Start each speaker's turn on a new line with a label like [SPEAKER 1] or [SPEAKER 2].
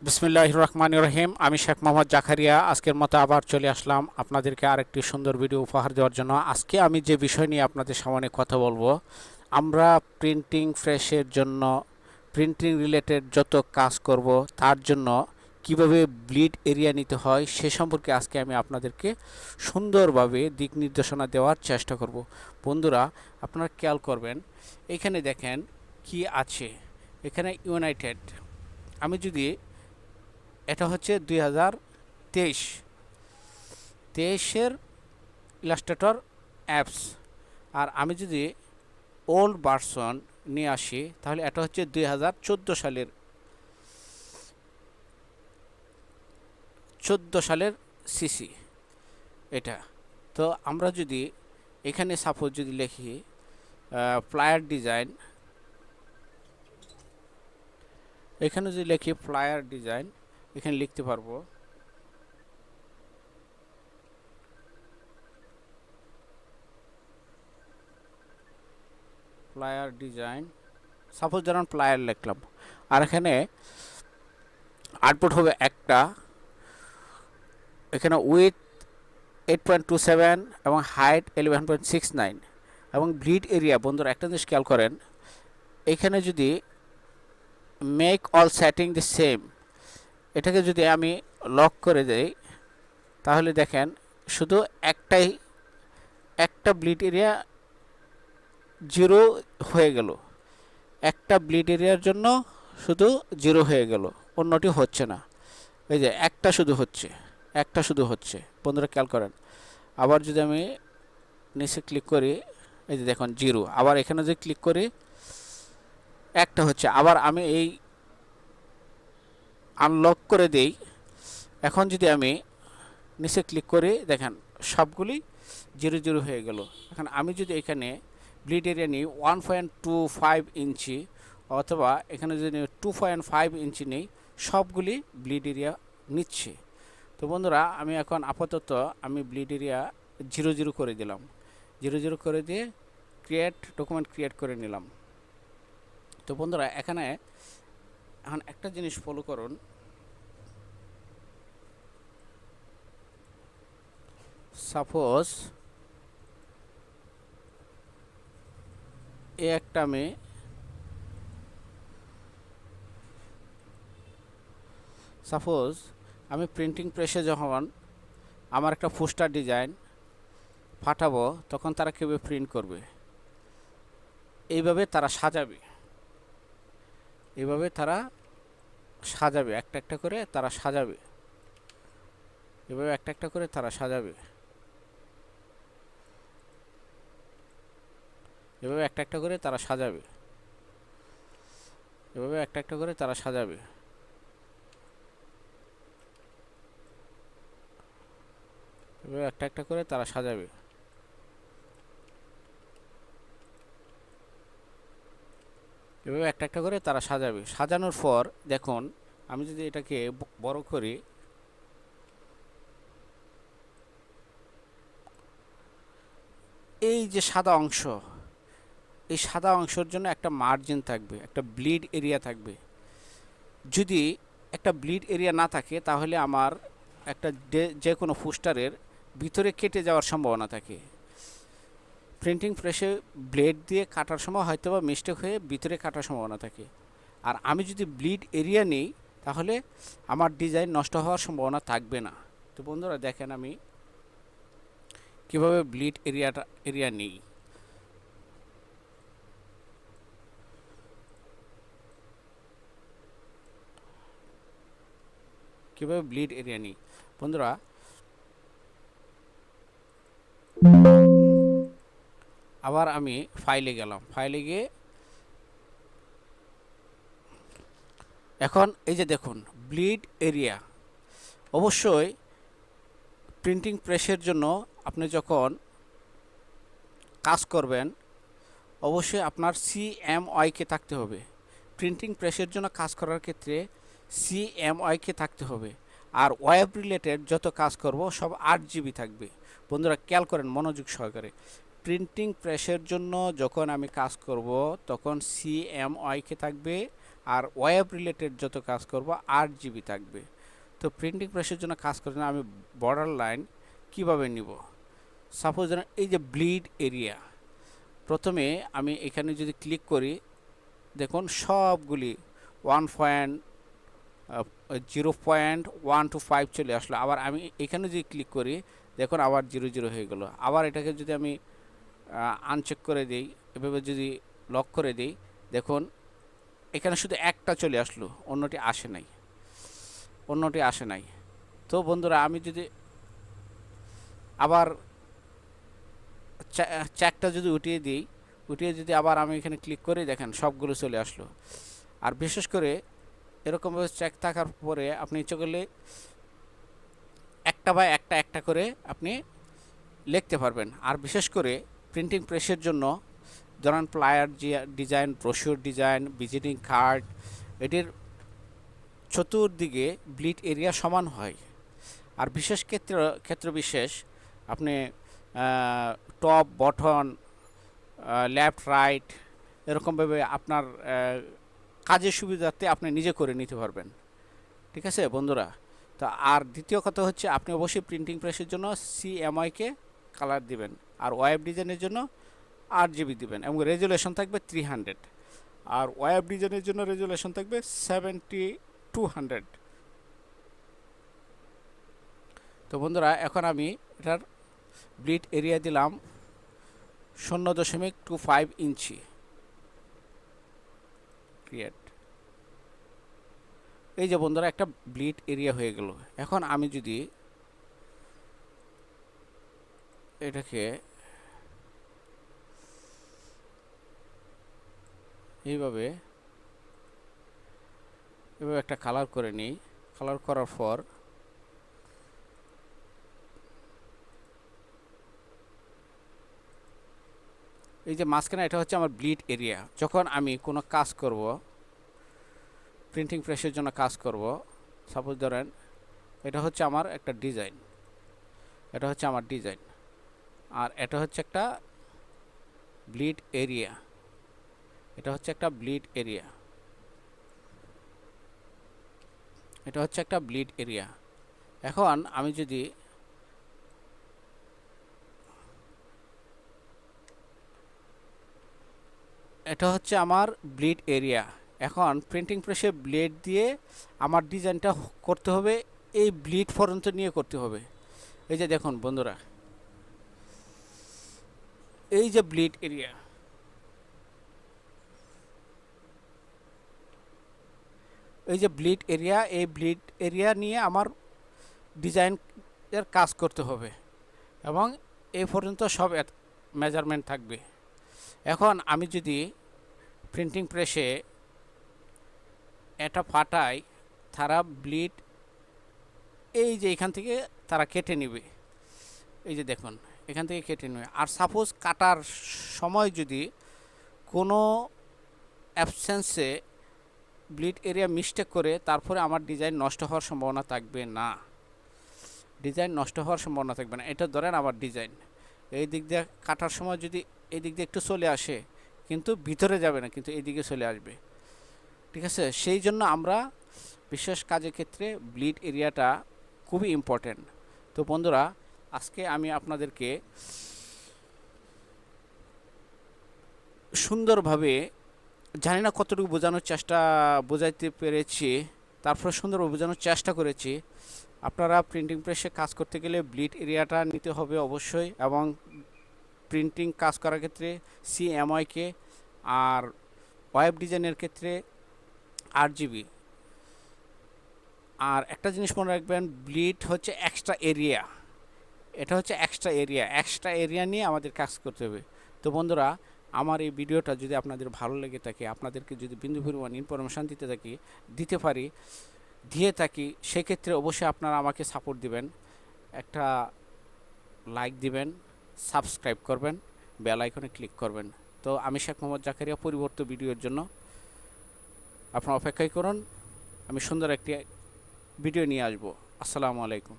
[SPEAKER 1] বিসমিল্লাহির রহমানির রহিম। আমি শেখ মোহাম্মদ জাকারিয়া আজকের মতো আবার চলে আসলাম আপনাদেরকে আরেকটি সুন্দর ভিডিও উপহার দেওয়ার জন্য। আজকে আমি যে বিষয় নিয়ে আপনাদের সামনে কথা বলবো, আমরা প্রিন্টিং প্রেসের জন্য প্রিন্টিং রিলেটেড যত কাজ করব তার জন্য কিভাবে ব্লিড এরিয়া নিতে হয় সে সম্পর্কে আজকে আমি আপনাদেরকে সুন্দরভাবে দিক নির্দেশনা দেওয়ার চেষ্টা করব। বন্ধুরা, আপনারা খেয়াল করবেন, এখানে দেখেন কি আছে। এখানে ইউনাইটেড, আমি যদি, এটা হচ্ছে 2023 ইলাস্ট্রেটর অ্যাপস, আর আমি যদি ওল্ড ভার্সন নিয়ে আসি তাহলে এটা হচ্ছে 2014 সালের সিসি এটা। তো আমরা যদি এখানে সাপোজ যদি লিখি প্লায়ার ডিজাইন, এখানে যদি লিখি প্লায়ার ডিজাইন, এখানে লিখতে পারবো প্লায়ার ডিজাইন, সাপোজ ধরুন প্লায়ার লিখলাম, আর এখানে আউটপুট হবে একটা, এখানে উইথ 8.27 এবং হাইট 11.69 এবং ব্লিড এরিয়া। বন্ধুরা, একটা জিনিস খেয়াল করেন, এখানে যদি make all setting the same, এটাকে যদি আমি লক করে দেই তাহলে দেখেন শুধু একটা ব্লিড এরিয়া জিরো হয়ে গেল, একটা ব্লিড এরিয়ার জন্য শুধু জিরো হয়ে গেল, অন্যটি হচ্ছে না। এই যে একটা শুধু হচ্ছে বন্ধুরা, খেয়াল করেন। আবার যদি আমি নিচে ক্লিক করি, এই যে দেখুন জিরো। আবার এখানে যদি ক্লিক করি একটা হচ্ছে। আবার আমি এই আনলক করে দেই, এখন যদি আমি নিচে ক্লিক করি দেখেন সবগুলি জিরো জিরো হয়ে গেল। এখন আমি যদি এখানে ব্লিড এরিয়া নিই 1.25 ইঞ্চি, অথবা এখানে যদি 2.5 ইঞ্চি নিই, সবগুলি ব্লিড এরিয়া নিচ্ছে। তো বন্ধুরা, আমি এখন আপাতত আমি ব্লিড এরিয়া জিরো জিরো করে দিলাম, জিরো জিরো করে দিয়ে ডকুমেন্ট ক্রিয়েট করে নিলাম। তো বন্ধুরা, এখানে এখন একটা জিনিস ফলো করুন, সাপোজ এ একটা আমি প্রিন্টিং প্রেসে যখন আমার একটা পোস্টার ডিজাইন পাঠাবো, তখন তারা কীভাবে প্রিন্ট করবে, এইভাবে তারা সাজাবে, একটা একটা করে তারা সাজাবে, এভাবে একটা একটা করে তারা সাজাবে, এভাবে একটা একটা করে তারা সাজাবে, এভাবে একটা একটা করে তারা সাজাবে, এভাবে একটা একটা করে তারা সাজাবে, এভাবে একটা একটা করে তারা সাজাবে। সাজানোর পর দেখুন, আমি যদি এটাকে বড় করি, এই যে সাদা অংশ, এই সাদা অংশের জন্য একটা মার্জিন থাকবে, একটা ব্লিড এরিয়া থাকবে। যদি একটা ব্লিড এরিয়া না থাকে তাহলে আমার একটা যে কোনো পোস্টারের ভিতরে কেটে যাওয়ার সম্ভাবনা থাকে। প্রিন্টিং প্রেসে ব্লেড দিয়ে কাটার সময় হয়তো বা মিস্টেক হয়ে ভিতরে কাটার সম্ভাবনা থাকে। আর আমি যদি ব্লিড এরিয়া নিই তাহলে আমার ডিজাইন নষ্ট হওয়ার সম্ভাবনা থাকবে না। তো বন্ধুরা দেখেন আমি কীভাবে ব্লিড এরিয়া নিই। কীভাবে ব্লিড এরিয়া নিই বন্ধুরা, আবার আমি ফাইলে গেলাম, ফাইলে গিয়ে এখন এই যে দেখুন ব্লিড এরিয়া। অবশ্যই প্রিন্টিং প্রেসের জন্য আপনি যখন কাজ করবেন অবশ্যই আপনার সিএমওয়াইকে থাকতে হবে। প্রিন্টিং প্রেসের জন্য কাজ করার ক্ষেত্রে সিএমওয়াইকে থাকতে হবে। আর ওয়েব রিলেটেড যত কাজ করব সব 8 GB থাকবে। বন্ধুরা খেয়াল করেন মনোযোগ সহকারে, প্রিন্টিং প্রেসের জন্য যখন আমি কাজ করব তখন সিএমওয়াইকে থাকবে আর ওয়েব রিলেটেড যত কাজ করব 8 GB থাকবে। তো প্রিন্টিং প্রেসের জন্য কাজ করার জন্য আমি বর্ডার লাইন কীভাবে নিব, সাপোজ ধরেন এই যে ব্লিড এরিয়া, প্রথমে আমি এখানে যদি ক্লিক করি দেখুন সবগুলি 0.125 চলে আসলো। আবার আমি এখানে যদি ক্লিক করি দেখুন আবার 00 হয়ে গেল। আবার এটাকে যদি আমি আনচেক করে দিই, এভাবে যদি লক করে দিই দেখুন এখানে শুধু একটা চলে আসলো, অন্যটি আসে নাই। তো বন্ধুরা আমি যদি আবার চেকটা যদি উঠিয়ে যদি আবার আমি এখানে ক্লিক করি দেখেন সবগুলো চলে আসলো। আর বিশেষ করে এরকমভাবে চেক থাকার পরে আপনি ইচ্ছে করলে একটা বা একটা করে আপনি লিখতে পারবেন। আর বিশেষ করে প্রিন্টিং প্রেসের জন্য ধরেন plier design, brochure design, visiting card, এটির চতুর্দিকে ব্লিড এরিয়া সমান হয়। আর বিশেষ ক্ষেত্র বিশেষ আপনি টপ বটন লেফট রাইট এরকমভাবে আপনার কাজের সুবিধার্থে আপনি নিজে করে নিতে পারবেন। ঠিক আছে বন্ধুরা। তো আর দ্বিতীয় কথা হচ্ছে আপনি অবশ্যই প্রিন্টিং প্রেসের জন্য CMYK কালার দিবেন, আর ওয়েব ডিজাইনের জন্য 8 GB দিবেন এবং রেজুলেশন থাকবে 300, আর ওয়েব ডিজাইনের জন্য রেজুলেশন থাকবে 7200। তো বন্ধুরা এখন আমি এটার ব্লিড এরিয়া দিলাম 0.25 ইঞ্চি। ক্রিয়েট, এই যে বন্ধুরা একটা ব্লিড এরিয়া হয়ে গেল। এখন আমি যদি এটাকে এইভাবে একটা কালার করে নিই, কালার করার পর এই যে মাঝখানে এটা হচ্ছে আমার ব্লিড এরিয়া। যখন আমি কোনো কাজ করব, প্রিন্টিং প্রেসের জন্য কাজ করব, সাপোজ ধরেন এটা হচ্ছে আমার একটা ডিজাইন, আর এটা হচ্ছে একটা ব্লিড এরিয়া, এখন আমি যদি এটা হচ্ছে আমার ব্লিড এরিয়া, এখন প্রিন্টিং প্রেসে ব্লেড দিয়ে আমার ডিজাইনটা করতে হবে, এই ব্লিড পর্যন্ত নিয়ে করতে হবে। এই যে দেখুন বন্ধুরা, এই যে ব্লিড এরিয়া, এই ব্লিড এরিয়া নিয়ে আমার ডিজাইনের কাজ করতে হবে এবং এই পর্যন্ত সব মেজারমেন্ট থাকবে। এখন আমি যদি প্রিন্টিং প্রেসে এটা ফাটাই, তারা ব্লিড এই যে এখান থেকে তারা কেটে নেবে, এই যে দেখুন এখান থেকে কেটে নেবে। আর সাপোজ কাটার সময় যদি কোনো অ্যাবসেন্সে ব্লিড এরিয়া মিস্টেক করে তারপরে আমার ডিজাইন নষ্ট হওয়ার সম্ভাবনা থাকবে না, এটা ধরেন আমার ডিজাইন এই দিক দিয়ে কাটার সময় যদি এই দিক দিয়ে একটু চলে আসে, কিন্তু ভিতরে যাবে না, কিন্তু এইদিকে চলে আসবে। ঠিক আছে, সেই জন্য আমরা বিশেষ কাজের ক্ষেত্রে ব্লিড এরিয়াটা খুবই ইম্পর্টেন্ট। তো বন্ধুরা আজকে আমি আপনাদেরকে সুন্দরভাবে, জানি না কতটুকু বোঝাইতে পেরেছি, তারপর সুন্দরভাবে বোঝানোর চেষ্টা করেছি। আপনারা প্রিন্টিং প্রেসে কাজ করতে গেলে ব্লিড এরিয়াটা নিতে হবে অবশ্যই, এবং প্রিন্টিং কাজ করার ক্ষেত্রে CMYK, আর ওয়েব ডিজাইনের ক্ষেত্রে 8 GB। আর একটা জিনিস মনে রাখবেন, ব্লিড হচ্ছে এক্সট্রা এরিয়া, এটা হচ্ছে এক্সট্রা এরিয়া নিয়ে আমাদের কাজ করতে হবে। তো বন্ধুরা আমার এই ভিডিওটা যদি আপনাদের ভালো লেগে থাকে, আপনাদেরকে যদি বিন্দু পরিমাণ ইনফরমেশান দিয়ে থাকি সেক্ষেত্রে অবশ্যই আপনারা আমাকে সাপোর্ট দিবেন, একটা লাইক দিবেন, সাবস্ক্রাইব করবেন, বেল আইকনে ক্লিক করবেন। তো আমি শেখ মোহাম্মদ জাকারিয়া, পরিবর্তিত ভিডিওর জন্য আপনারা অপেক্ষাই করুন, আমি সুন্দর একটি ভিডিও নিয়ে আসবো। আসসালামু আলাইকুম।